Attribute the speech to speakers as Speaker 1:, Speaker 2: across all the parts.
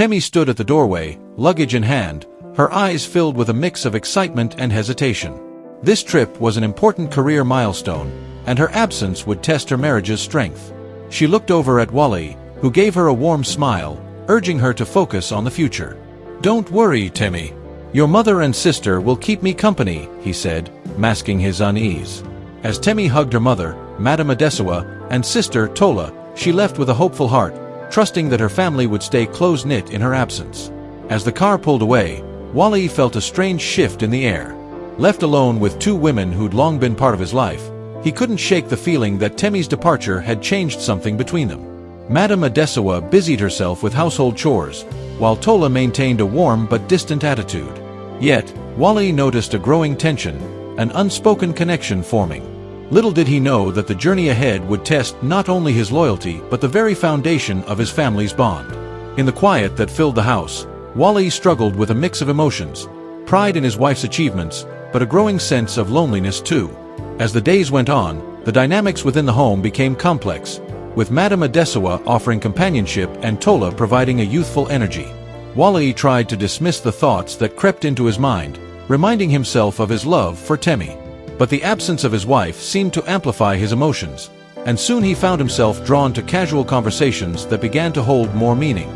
Speaker 1: Tami stood at the doorway, luggage in hand, her eyes filled with a mix of excitement and hesitation. This trip was an important career milestone, and her absence would test her marriage's strength. She looked over at Wally, who gave her a warm smile, urging her to focus on the future. "Don't worry, Tami. Your mother and sister will keep me company," he said, masking his unease. As Tami hugged her mother, Madame Adesewa, and sister Tola, she left with a hopeful heart, trusting that her family would stay close-knit in her absence. As the car pulled away, Wally felt a strange shift in the air. Left alone with two women who'd long been part of his life, he couldn't shake the feeling that Temi's departure had changed something between them. Madame Adesewa busied herself with household chores, while Tola maintained a warm but distant attitude. Yet, Wally noticed a growing tension, an unspoken connection forming. Little did he know that the journey ahead would test not only his loyalty but the very foundation of his family's bond. In the quiet that filled the house, Wally struggled with a mix of emotions, pride in his wife's achievements, but a growing sense of loneliness too. As the days went on, the dynamics within the home became complex, with Madame Adesewa offering companionship and Tola providing a youthful energy. Wally tried to dismiss the thoughts that crept into his mind, reminding himself of his love for Temi. But the absence of his wife seemed to amplify his emotions, and soon he found himself drawn to casual conversations that began to hold more meaning.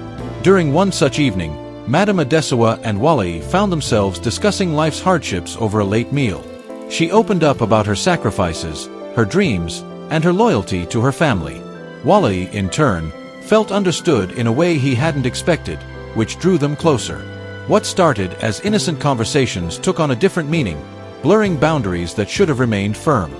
Speaker 1: During one such evening, Madame Adesewa and Wally found themselves discussing life's hardships over a late meal. She opened up about her sacrifices, her dreams, and her loyalty to her family. Wally, in turn, felt understood in a way he hadn't expected, which drew them closer. What started as innocent conversations took on a different meaning, blurring boundaries that should have remained firm.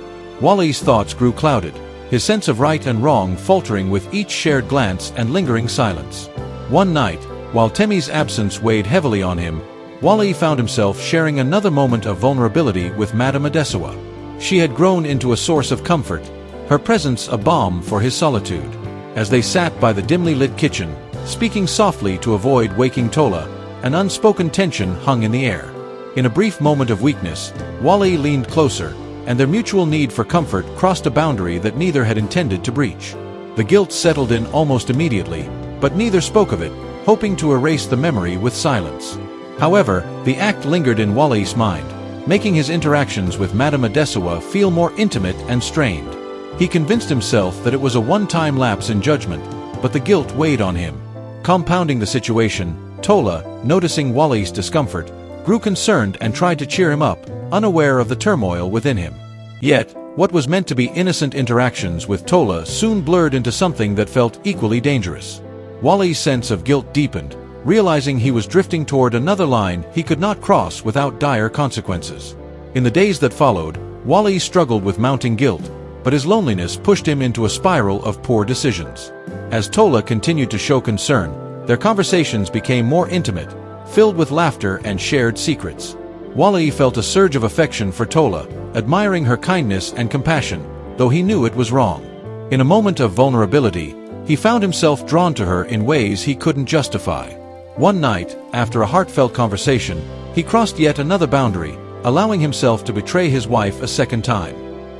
Speaker 1: Wally's thoughts grew clouded, his sense of right and wrong faltering with each shared glance and lingering silence. One night, while Temi's absence weighed heavily on him, Wally found himself sharing another moment of vulnerability with Madame Adesewa. She had grown into a source of comfort, her presence a balm for his solitude. As they sat by the dimly lit kitchen, speaking softly to avoid waking Tola, an unspoken tension hung in the air. In a brief moment of weakness, Wally leaned closer, and their mutual need for comfort crossed a boundary that neither had intended to breach. The guilt settled in almost immediately, but neither spoke of it, hoping to erase the memory with silence. However, the act lingered in Wally's mind, making his interactions with Madame Adesewa feel more intimate and strained. He convinced himself that it was a one-time lapse in judgment, but the guilt weighed on him. Compounding the situation, Tola, noticing Wally's discomfort, grew concerned and tried to cheer him up, unaware of the turmoil within him. Yet, what was meant to be innocent interactions with Tola soon blurred into something that felt equally dangerous. Wally's sense of guilt deepened, realizing he was drifting toward another line he could not cross without dire consequences. In the days that followed, Wally struggled with mounting guilt, but his loneliness pushed him into a spiral of poor decisions. As Tola continued to show concern, their conversations became more intimate, filled with laughter and shared secrets. Wally felt a surge of affection for Tola, admiring her kindness and compassion, though he knew it was wrong. In a moment of vulnerability, he found himself drawn to her in ways he couldn't justify. One night, after a heartfelt conversation, he crossed yet another boundary, allowing himself to betray his wife a second time.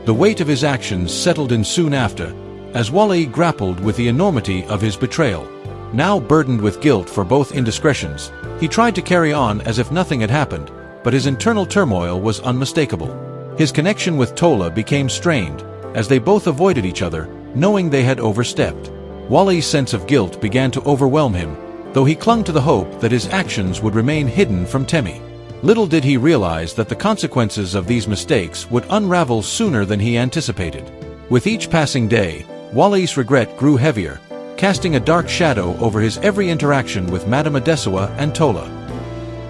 Speaker 1: The weight of his actions settled in soon after, as Wally grappled with the enormity of his betrayal. Now burdened with guilt for both indiscretions, he tried to carry on as if nothing had happened, but his internal turmoil was unmistakable. His connection with Tola became strained, as they both avoided each other, knowing they had overstepped. Wally's sense of guilt began to overwhelm him, though he clung to the hope that his actions would remain hidden from Temi. Little did he realize that the consequences of these mistakes would unravel sooner than he anticipated. With each passing day, Wally's regret grew heavier, casting a dark shadow over his every interaction with Madame Adesewa and Tola.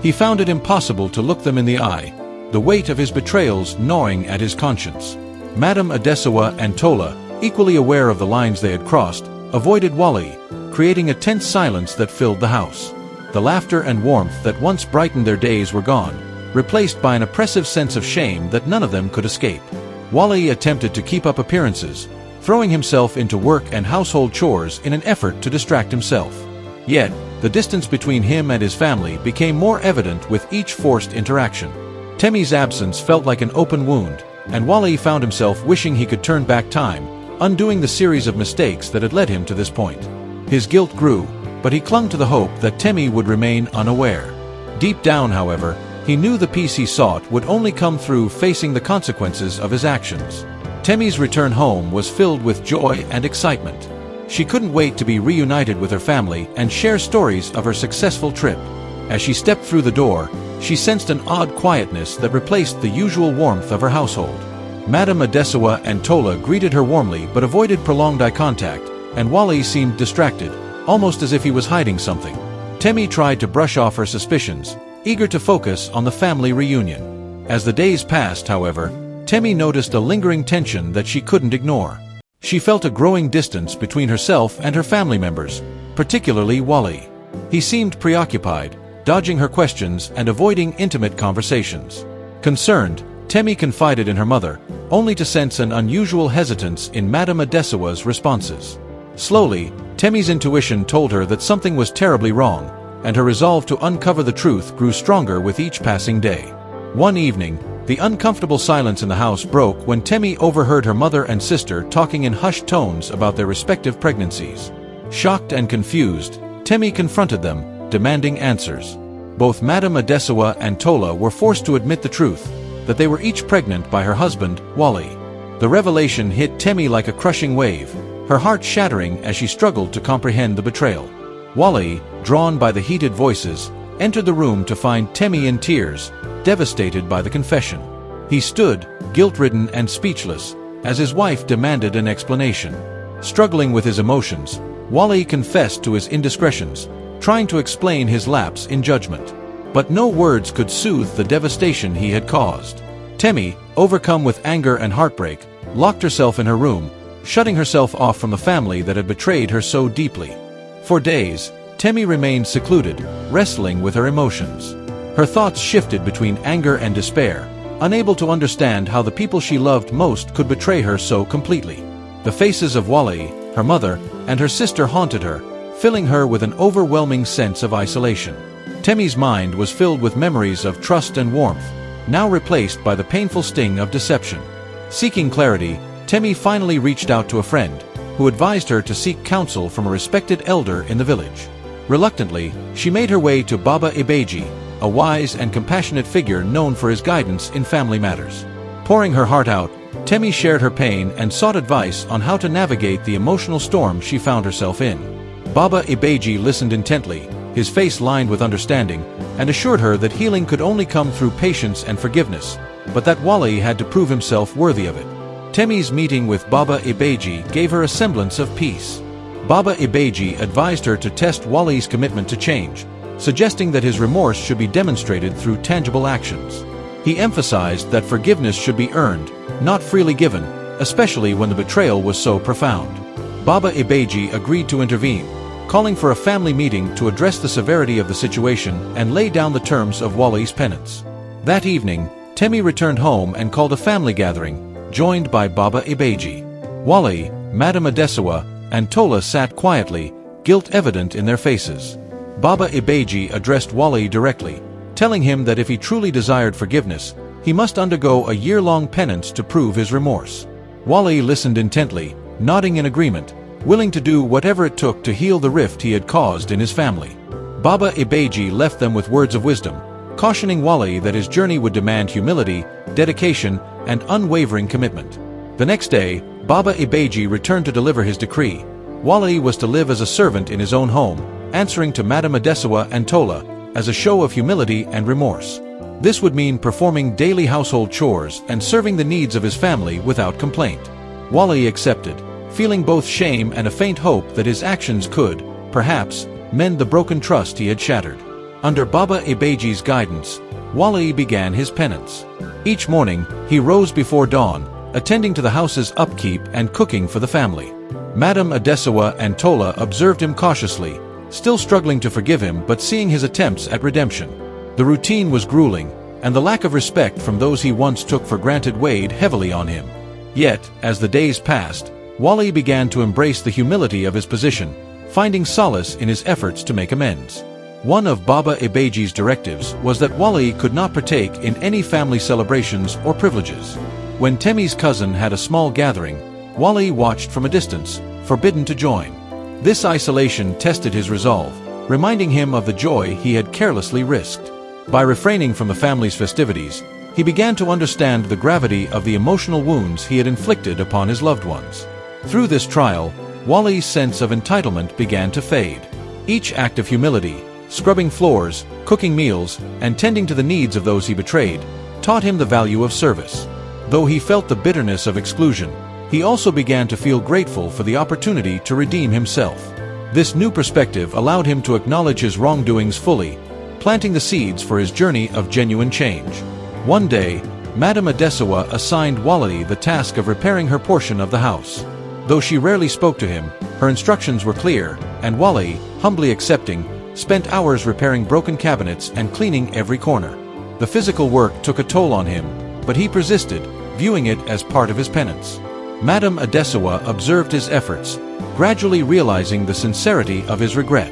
Speaker 1: He found it impossible to look them in the eye, the weight of his betrayals gnawing at his conscience. Madame Adesewa and Tola, equally aware of the lines they had crossed, avoided Wally, creating a tense silence that filled the house. The laughter and warmth that once brightened their days were gone, replaced by an oppressive sense of shame that none of them could escape. Wally attempted to keep up appearances, throwing himself into work and household chores in an effort to distract himself. Yet, the distance between him and his family became more evident with each forced interaction. Temi's absence felt like an open wound, and Wally found himself wishing he could turn back time, undoing the series of mistakes that had led him to this point. His guilt grew, but he clung to the hope that Tami would remain unaware. Deep down, however, he knew the peace he sought would only come through facing the consequences of his actions. Tami's return home was filled with joy and excitement. She couldn't wait to be reunited with her family and share stories of her successful trip. As she stepped through the door, she sensed an odd quietness that replaced the usual warmth of her household. Madame Adesawa and Tola greeted her warmly but avoided prolonged eye contact, and Wally seemed distracted, almost as if he was hiding something. Tami tried to brush off her suspicions, eager to focus on the family reunion. As the days passed, however, Tami noticed a lingering tension that she couldn't ignore. She felt a growing distance between herself and her family members, particularly Wally. He seemed preoccupied, dodging her questions and avoiding intimate conversations. Concerned, Tami confided in her mother, only to sense an unusual hesitance in Madame Adesawa's responses. Slowly, Tami's intuition told her that something was terribly wrong, and her resolve to uncover the truth grew stronger with each passing day. One evening, the uncomfortable silence in the house broke when Tami overheard her mother and sister talking in hushed tones about their respective pregnancies. Shocked and confused, Tami confronted them, demanding answers. Both Madame Adesawa and Tola were forced to admit the truth, that they were each pregnant by her husband, Wally. The revelation hit Tami like a crushing wave, her heart shattering as she struggled to comprehend the betrayal. Wally, drawn by the heated voices, entered the room to find Tami in tears, devastated by the confession. He stood, guilt-ridden and speechless, as his wife demanded an explanation. Struggling with his emotions, Wally confessed to his indiscretions, trying to explain his lapse in judgment. But no words could soothe the devastation he had caused. Tami, overcome with anger and heartbreak, locked herself in her room, shutting herself off from the family that had betrayed her so deeply. For days, Tami remained secluded, wrestling with her emotions. Her thoughts shifted between anger and despair, unable to understand how the people she loved most could betray her so completely. The faces of Wally, her mother, and her sister haunted her, filling her with an overwhelming sense of isolation. Tami's mind was filled with memories of trust and warmth, now replaced by the painful sting of deception. Seeking clarity, Tami finally reached out to a friend, who advised her to seek counsel from a respected elder in the village. Reluctantly, she made her way to Baba Ibeji, a wise and compassionate figure known for his guidance in family matters. Pouring her heart out, Tami shared her pain and sought advice on how to navigate the emotional storm she found herself in. Baba Ibeji listened intently, his face lined with understanding, and assured her that healing could only come through patience and forgiveness, but that Wally had to prove himself worthy of it. Tami's meeting with Baba Ibeji gave her a semblance of peace. Baba Ibeji advised her to test Wally's commitment to change, suggesting that his remorse should be demonstrated through tangible actions. He emphasized that forgiveness should be earned, not freely given, especially when the betrayal was so profound. Baba Ibeji agreed to intervene, calling for a family meeting to address the severity of the situation and lay down the terms of Wally's penance. That evening, Tami returned home and called a family gathering, joined by Baba Ibeji. Wally, Madame Adesawa, and Tola sat quietly, guilt evident in their faces. Baba Ibeji addressed Wally directly, telling him that if he truly desired forgiveness, he must undergo a year-long penance to prove his remorse. Wally listened intently, nodding in agreement, willing to do whatever it took to heal the rift he had caused in his family. Baba Ibeji left them with words of wisdom, cautioning Wally that his journey would demand humility, dedication, and unwavering commitment. The next day, Baba Ibeji returned to deliver his decree. Wally was to live as a servant in his own home, answering to Madame Adesawa and Tola, as a show of humility and remorse. This would mean performing daily household chores and serving the needs of his family without complaint. Wally accepted, feeling both shame and a faint hope that his actions could, perhaps, mend the broken trust he had shattered. Under Baba Ibeji's guidance, Wally began his penance. Each morning, he rose before dawn, attending to the house's upkeep and cooking for the family. Madame Adesawa and Tola observed him cautiously, still struggling to forgive him but seeing his attempts at redemption. The routine was grueling, and the lack of respect from those he once took for granted weighed heavily on him. Yet, as the days passed, Wally began to embrace the humility of his position, finding solace in his efforts to make amends. One of Baba Ibeji's directives was that Wally could not partake in any family celebrations or privileges. When Tami's cousin had a small gathering, Wally watched from a distance, forbidden to join. This isolation tested his resolve, reminding him of the joy he had carelessly risked. By refraining from the family's festivities, he began to understand the gravity of the emotional wounds he had inflicted upon his loved ones. Through this trial, Wally's sense of entitlement began to fade. Each act of humility, scrubbing floors, cooking meals, and tending to the needs of those he betrayed, taught him the value of service. Though he felt the bitterness of exclusion, he also began to feel grateful for the opportunity to redeem himself. This new perspective allowed him to acknowledge his wrongdoings fully, planting the seeds for his journey of genuine change. One day, Madame Adesawa assigned Wally the task of repairing her portion of the house. Though she rarely spoke to him, her instructions were clear, and Wally, humbly accepting, spent hours repairing broken cabinets and cleaning every corner. The physical work took a toll on him, but he persisted, viewing it as part of his penance. Madame Adesawa observed his efforts, gradually realizing the sincerity of his regret.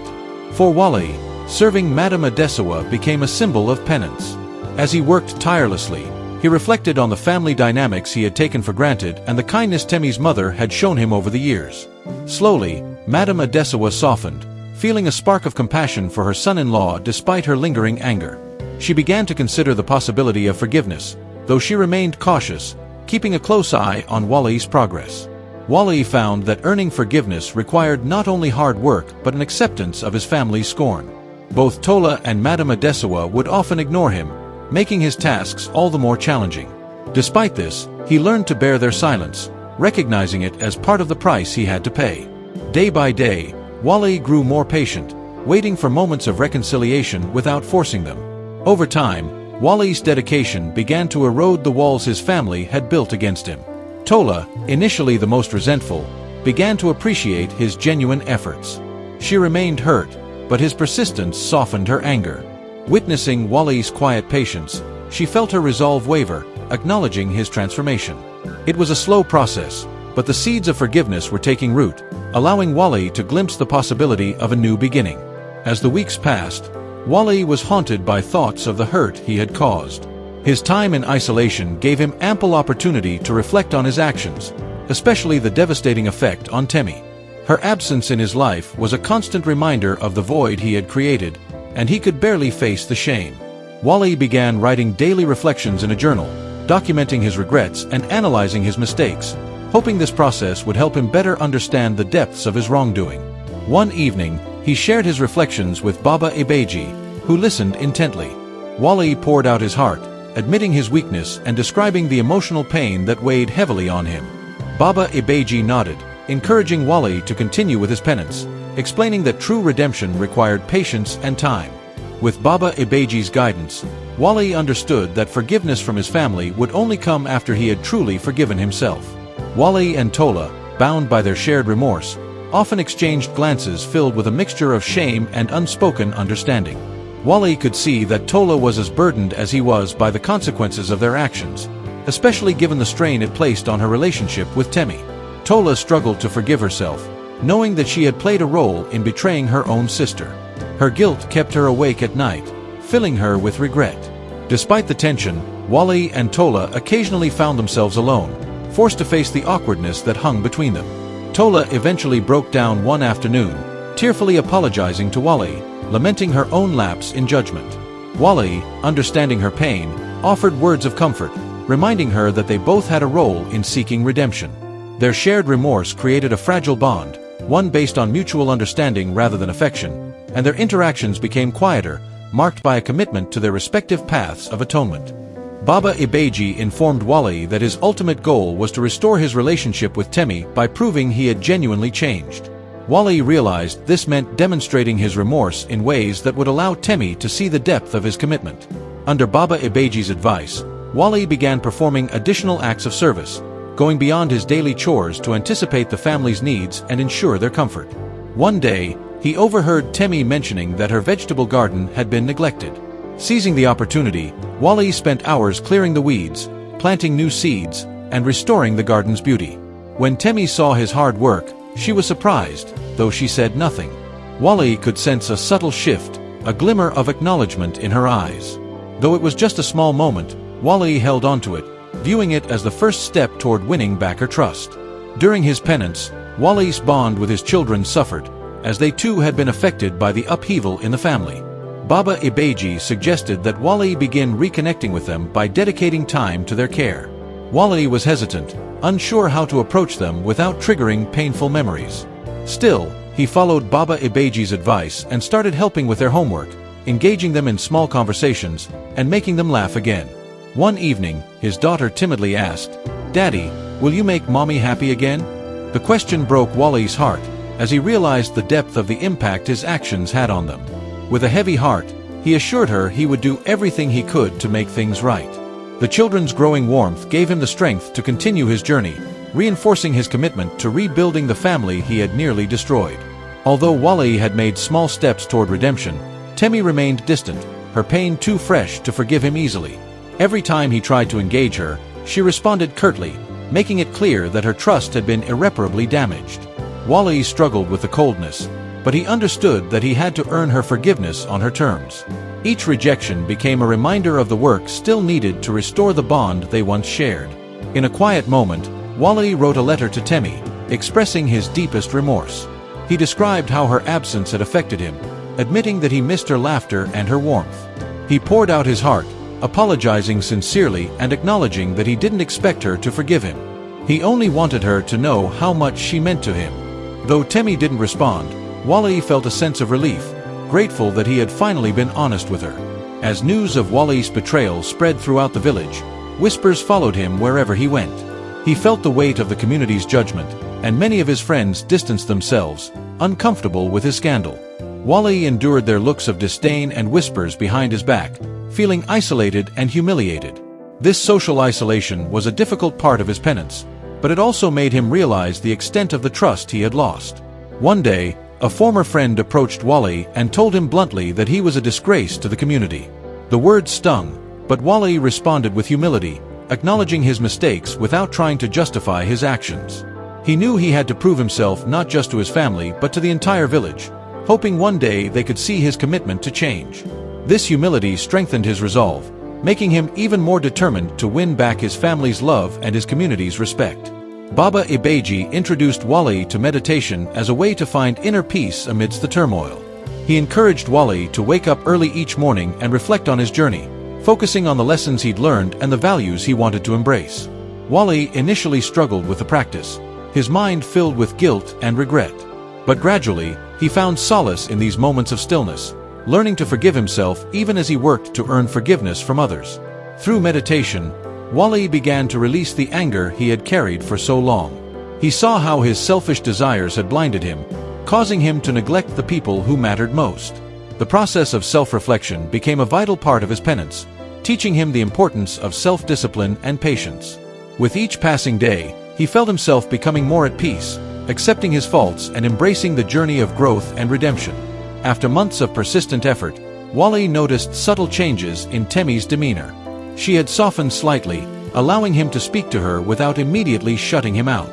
Speaker 1: For Wally, serving Madame Adesawa became a symbol of penance. As he worked tirelessly, he reflected on the family dynamics he had taken for granted and the kindness Tami's mother had shown him over the years. Slowly, Madame Adesawa softened, feeling a spark of compassion for her son-in-law despite her lingering anger. She began to consider the possibility of forgiveness, though she remained cautious, keeping a close eye on Wally's progress. Wally found that earning forgiveness required not only hard work but an acceptance of his family's scorn. Both Tola and Madame Adesawa would often ignore him, making his tasks all the more challenging. Despite this, he learned to bear their silence, recognizing it as part of the price he had to pay. Day by day, Wally grew more patient, waiting for moments of reconciliation without forcing them. Over time, Wally's dedication began to erode the walls his family had built against him. Tola, initially the most resentful, began to appreciate his genuine efforts. She remained hurt, but his persistence softened her anger. Witnessing Wally's quiet patience, she felt her resolve waver, acknowledging his transformation. It was a slow process, but the seeds of forgiveness were taking root, allowing Wally to glimpse the possibility of a new beginning. As the weeks passed, Wally was haunted by thoughts of the hurt he had caused. His time in isolation gave him ample opportunity to reflect on his actions, especially the devastating effect on Tami. Her absence in his life was a constant reminder of the void he had created, and he could barely face the shame. Wally began writing daily reflections in a journal, documenting his regrets and analyzing his mistakes, hoping this process would help him better understand the depths of his wrongdoing. One evening, he shared his reflections with Baba Ibeji, who listened intently. Wally poured out his heart, admitting his weakness and describing the emotional pain that weighed heavily on him. Baba Ibeji nodded, encouraging Wally to continue with his penance, explaining that true redemption required patience and time. With Baba Ibeji's guidance, Wally understood that forgiveness from his family would only come after he had truly forgiven himself. Wally and Tola, bound by their shared remorse, often exchanged glances filled with a mixture of shame and unspoken understanding. Wally could see that Tola was as burdened as he was by the consequences of their actions, especially given the strain it placed on her relationship with Tami. Tola struggled to forgive herself, knowing that she had played a role in betraying her own sister. Her guilt kept her awake at night, filling her with regret. Despite the tension, Wally and Tola occasionally found themselves alone, forced to face the awkwardness that hung between them. Tola eventually broke down one afternoon, tearfully apologizing to Wally, lamenting her own lapse in judgment. Wally, understanding her pain, offered words of comfort, reminding her that they both had a role in seeking redemption. Their shared remorse created a fragile bond, one based on mutual understanding rather than affection, and their interactions became quieter, marked by a commitment to their respective paths of atonement. Baba Ibeji informed Wally that his ultimate goal was to restore his relationship with Tami by proving he had genuinely changed. Wally realized this meant demonstrating his remorse in ways that would allow Tami to see the depth of his commitment. Under Baba Ibeji's advice, Wally began performing additional acts of service, going beyond his daily chores to anticipate the family's needs and ensure their comfort. One day, he overheard Tami mentioning that her vegetable garden had been neglected. Seizing the opportunity, Wally spent hours clearing the weeds, planting new seeds, and restoring the garden's beauty. When Tami saw his hard work, she was surprised, though she said nothing. Wally could sense a subtle shift, a glimmer of acknowledgement in her eyes. Though it was just a small moment, Wally held onto it, viewing it as the first step toward winning back her trust. During his penance, Wally's bond with his children suffered, as they too had been affected by the upheaval in the family. Baba Ibeji suggested that Wally begin reconnecting with them by dedicating time to their care. Wally was hesitant, unsure how to approach them without triggering painful memories. Still, he followed Baba Ibeji's advice and started helping with their homework, engaging them in small conversations, and making them laugh again. One evening, his daughter timidly asked, "Daddy, will you make Mommy happy again?" The question broke Wally's heart, as he realized the depth of the impact his actions had on them. With a heavy heart, he assured her he would do everything he could to make things right. The children's growing warmth gave him the strength to continue his journey, reinforcing his commitment to rebuilding the family he had nearly destroyed. Although Wally had made small steps toward redemption, Tami remained distant, her pain too fresh to forgive him easily. Every time he tried to engage her, she responded curtly, making it clear that her trust had been irreparably damaged. Wally struggled with the coldness, but he understood that he had to earn her forgiveness on her terms. Each rejection became a reminder of the work still needed to restore the bond they once shared. In a quiet moment, Wally wrote a letter to Tami, expressing his deepest remorse. He described how her absence had affected him, admitting that he missed her laughter and her warmth. He poured out his heart, apologizing sincerely and acknowledging that he didn't expect her to forgive him. He only wanted her to know how much she meant to him. Though Tami didn't respond, Wally felt a sense of relief, grateful that he had finally been honest with her. As news of Wally's betrayal spread throughout the village, whispers followed him wherever he went. He felt the weight of the community's judgment, and many of his friends distanced themselves, uncomfortable with his scandal. Wally endured their looks of disdain and whispers behind his back, feeling isolated and humiliated. This social isolation was a difficult part of his penance, but it also made him realize the extent of the trust he had lost. One day, a former friend approached Wally and told him bluntly that he was a disgrace to the community. The words stung, but Wally responded with humility, acknowledging his mistakes without trying to justify his actions. He knew he had to prove himself not just to his family but to the entire village, hoping one day they could see his commitment to change. This humility strengthened his resolve, making him even more determined to win back his family's love and his community's respect. Baba Ibeji introduced Wally to meditation as a way to find inner peace amidst the turmoil. He encouraged Wally to wake up early each morning and reflect on his journey, focusing on the lessons he'd learned and the values he wanted to embrace. Wally initially struggled with the practice, his mind filled with guilt and regret. But gradually, he found solace in these moments of stillness, learning to forgive himself even as he worked to earn forgiveness from others. Through meditation, Wally began to release the anger he had carried for so long. He saw how his selfish desires had blinded him, causing him to neglect the people who mattered most. The process of self-reflection became a vital part of his penance, teaching him the importance of self-discipline and patience. With each passing day, he felt himself becoming more at peace, accepting his faults and embracing the journey of growth and redemption. After months of persistent effort, Wally noticed subtle changes in Tami's demeanor. She had softened slightly, allowing him to speak to her without immediately shutting him out.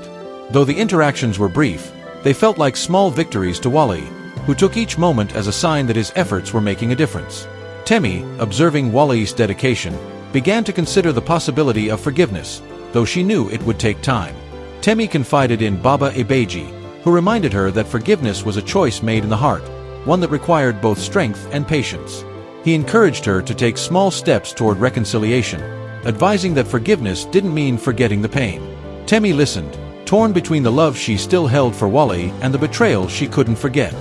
Speaker 1: Though the interactions were brief, they felt like small victories to Wally, who took each moment as a sign that his efforts were making a difference. Tami, observing Wally's dedication, began to consider the possibility of forgiveness, though she knew it would take time. Tami confided in Baba Ibeji, who reminded her that forgiveness was a choice made in the heart, one that required both strength and patience. He encouraged her to take small steps toward reconciliation, advising that forgiveness didn't mean forgetting the pain. Tami listened, torn between the love she still held for Wally and the betrayal she couldn't forget.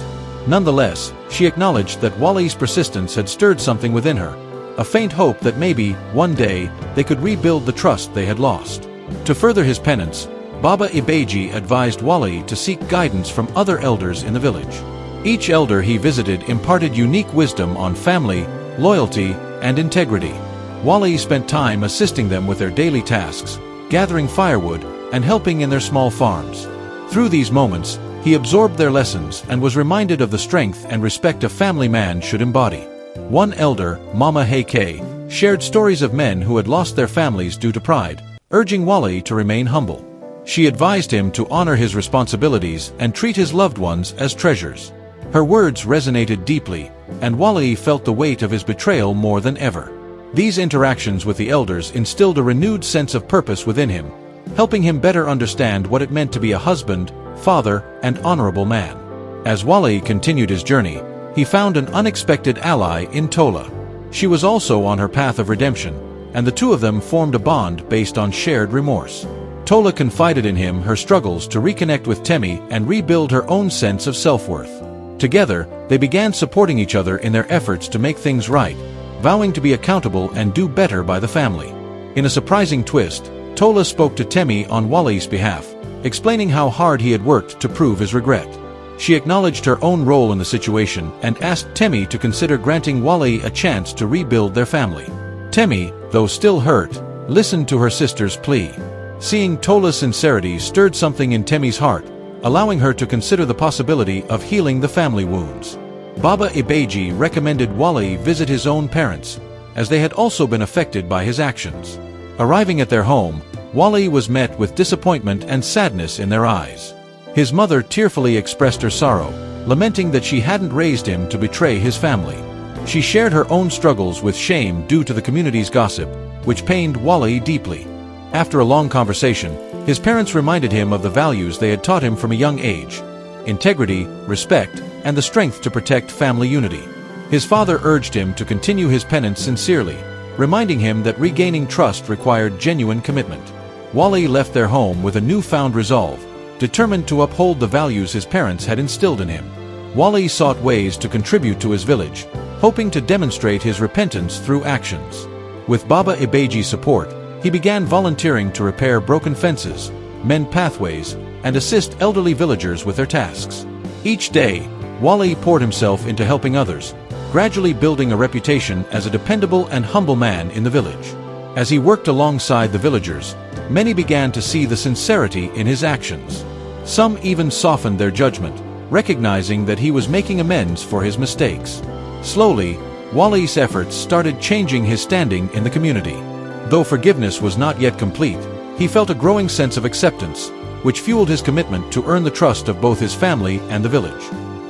Speaker 1: Nonetheless, she acknowledged that Wally's persistence had stirred something within her, a faint hope that maybe, one day, they could rebuild the trust they had lost. To further his penance, Baba Ibeji advised Wally to seek guidance from other elders in the village. Each elder he visited imparted unique wisdom on family, loyalty, and integrity. Wally spent time assisting them with their daily tasks, gathering firewood, and helping in their small farms. Through these moments, he absorbed their lessons and was reminded of the strength and respect a family man should embody. One elder, Mama Heike, shared stories of men who had lost their families due to pride, urging Wally to remain humble. She advised him to honor his responsibilities and treat his loved ones as treasures. Her words resonated deeply, and Wally felt the weight of his betrayal more than ever. These interactions with the elders instilled a renewed sense of purpose within him, helping him better understand what it meant to be a husband, father, and honorable man. As Wally continued his journey, he found an unexpected ally in Tola. She was also on her path of redemption, and the two of them formed a bond based on shared remorse. Tola confided in him her struggles to reconnect with Tami and rebuild her own sense of self-worth. Together, they began supporting each other in their efforts to make things right, vowing to be accountable and do better by the family. In a surprising twist, Tola spoke to Tami on Wally's behalf, explaining how hard he had worked to prove his regret. She acknowledged her own role in the situation and asked Tami to consider granting Wally a chance to rebuild their family. Tami, though still hurt, listened to her sister's plea. Seeing Tola's sincerity stirred something in Temi's heart, allowing her to consider the possibility of healing the family wounds. Baba Ibeji recommended Wally visit his own parents, as they had also been affected by his actions. Arriving at their home, Wally was met with disappointment and sadness in their eyes. His mother tearfully expressed her sorrow, lamenting that she hadn't raised him to betray his family. She shared her own struggles with shame due to the community's gossip, which pained Wally deeply. After a long conversation, his parents reminded him of the values they had taught him from a young age: integrity, respect, and the strength to protect family unity. His father urged him to continue his penance sincerely, reminding him that regaining trust required genuine commitment. Wally left their home with a newfound resolve, determined to uphold the values his parents had instilled in him. Wally sought ways to contribute to his village, hoping to demonstrate his repentance through actions. With Baba Ibeji's support, he began volunteering to repair broken fences, mend pathways, and assist elderly villagers with their tasks. Each day, Wally poured himself into helping others, gradually building a reputation as a dependable and humble man in the village. As he worked alongside the villagers, many began to see the sincerity in his actions. Some even softened their judgment, recognizing that he was making amends for his mistakes. Slowly, Wally's efforts started changing his standing in the community. Though forgiveness was not yet complete, he felt a growing sense of acceptance, which fueled his commitment to earn the trust of both his family and the village.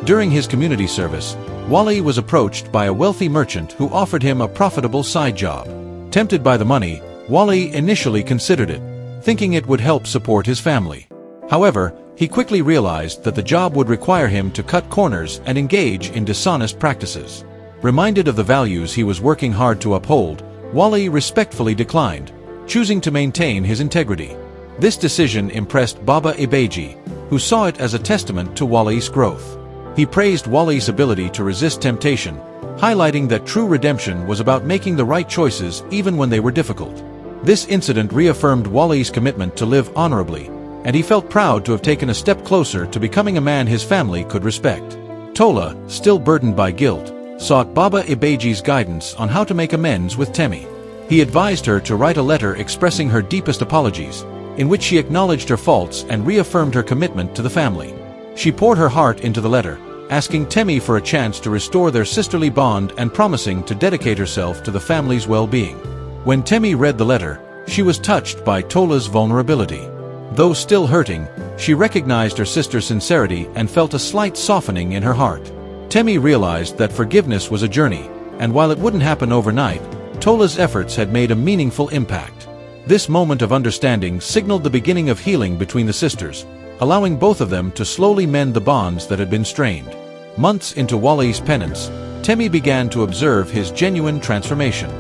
Speaker 1: During his community service, Wally was approached by a wealthy merchant who offered him a profitable side job. Tempted by the money, Wally initially considered it, thinking it would help support his family. However, he quickly realized that the job would require him to cut corners and engage in dishonest practices. Reminded of the values he was working hard to uphold, Wally respectfully declined, choosing to maintain his integrity. This decision impressed Baba Ibeji, who saw it as a testament to Wally's growth. He praised Wally's ability to resist temptation, highlighting that true redemption was about making the right choices even when they were difficult. This incident reaffirmed Wally's commitment to live honorably, and he felt proud to have taken a step closer to becoming a man his family could respect. Tola, still burdened by guilt, sought Baba Ibeji's guidance on how to make amends with Tami. He advised her to write a letter expressing her deepest apologies, in which she acknowledged her faults and reaffirmed her commitment to the family. She poured her heart into the letter, asking Tami for a chance to restore their sisterly bond and promising to dedicate herself to the family's well-being. When Tami read the letter, she was touched by Tola's vulnerability. Though still hurting, she recognized her sister's sincerity and felt a slight softening in her heart. Tami realized that forgiveness was a journey, and while it wouldn't happen overnight, Tola's efforts had made a meaningful impact. This moment of understanding signaled the beginning of healing between the sisters, allowing both of them to slowly mend the bonds that had been strained. Months into Wally's penance, Tami began to observe his genuine transformation.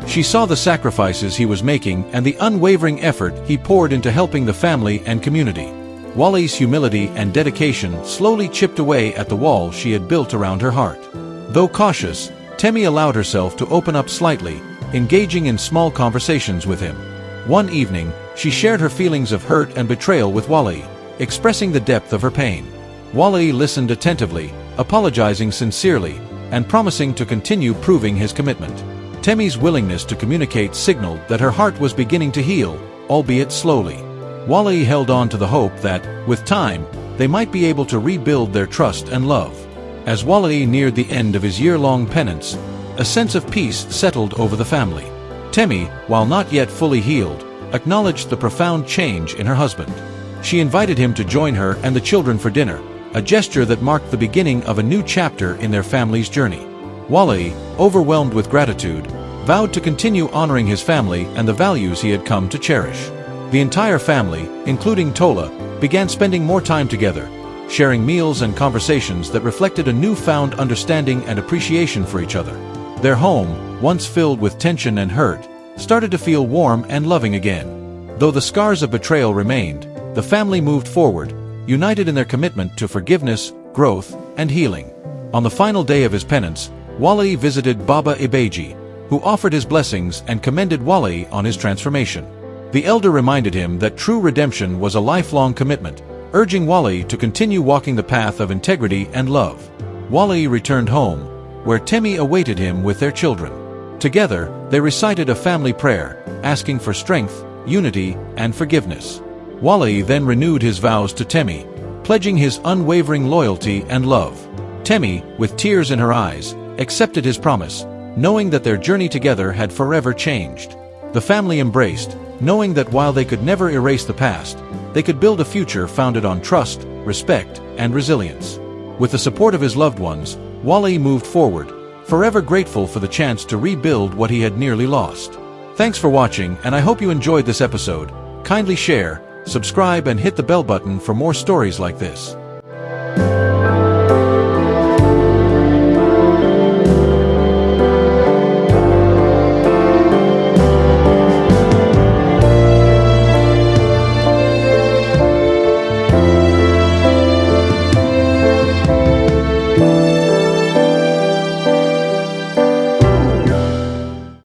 Speaker 1: She saw the sacrifices he was making and the unwavering effort he poured into helping the family and community. Wally's humility and dedication slowly chipped away at the wall she had built around her heart. Though cautious, Tami allowed herself to open up slightly, engaging in small conversations with him. One evening, she shared her feelings of hurt and betrayal with Wally, expressing the depth of her pain. Wally listened attentively, apologizing sincerely, and promising to continue proving his commitment. Tami's willingness to communicate signaled that her heart was beginning to heal, albeit slowly. Wally held on to the hope that, with time, they might be able to rebuild their trust and love. As Wally neared the end of his year-long penance, a sense of peace settled over the family. Tami, while not yet fully healed, acknowledged the profound change in her husband. She invited him to join her and the children for dinner, a gesture that marked the beginning of a new chapter in their family's journey. Wally, overwhelmed with gratitude, vowed to continue honoring his family and the values he had come to cherish. The entire family, including Tola, began spending more time together, sharing meals and conversations that reflected a newfound understanding and appreciation for each other. Their home, once filled with tension and hurt, started to feel warm and loving again. Though the scars of betrayal remained, the family moved forward, united in their commitment to forgiveness, growth, and healing. On the final day of his penance, Wally visited Baba Ibeji, who offered his blessings and commended Wally on his transformation. The elder reminded him that true redemption was a lifelong commitment, urging Wally to continue walking the path of integrity and love. Wally returned home, where Tami awaited him with their children. Together, they recited a family prayer, asking for strength, unity, and forgiveness. Wally then renewed his vows to Tami, pledging his unwavering loyalty and love. Tami, with tears in her eyes, accepted his promise, knowing that their journey together had forever changed. The family embraced, knowing that while they could never erase the past, they could build a future founded on trust, respect, and resilience. With the support of his loved ones, Wally moved forward, forever grateful for the chance to rebuild what he had nearly lost. Thanks for watching, and I hope you enjoyed this episode. Kindly share, subscribe, and hit the bell button for more stories like this.